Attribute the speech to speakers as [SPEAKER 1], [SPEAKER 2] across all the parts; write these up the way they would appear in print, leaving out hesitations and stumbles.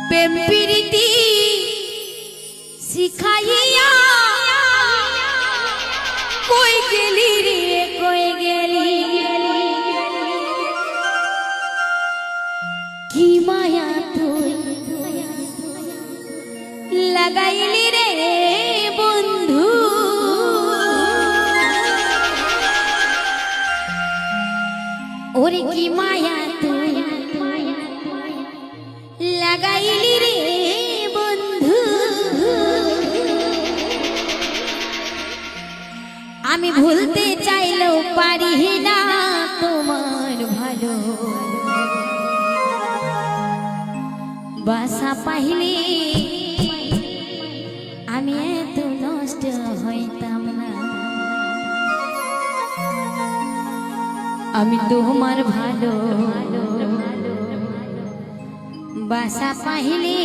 [SPEAKER 1] প্রেম প্রীতি শিখাইয়া কই গেলি রে কই গেলি কি মায়া তুই লাগাইলি রে বন্ধু ওরে কি মায়া তুই লাগাইলি রে বন্ধু আমি ভুলতে চাইলেও পারি না তোমার ভালো বাসা পাইলে আমি এত নষ্ট হইতাম না আমি তোমার ভালো বাসা পাইলে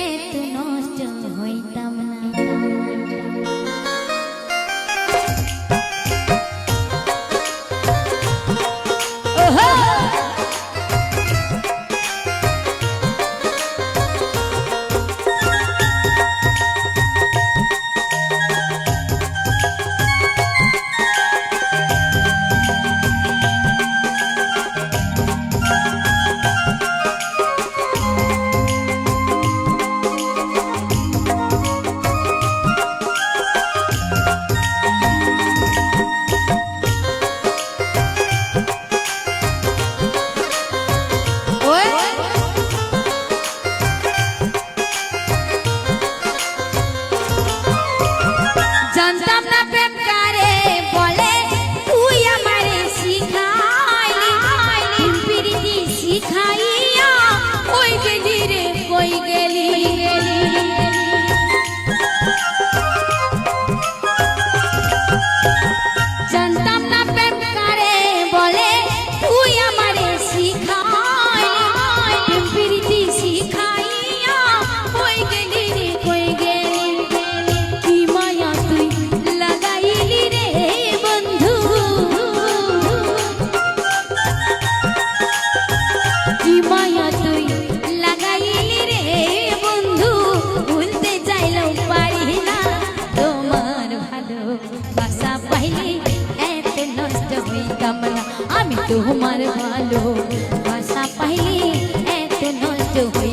[SPEAKER 1] এত নষ্ট হইতাম না আমি তোমার ভালো বাসা পাইলে এত নষ্ট হই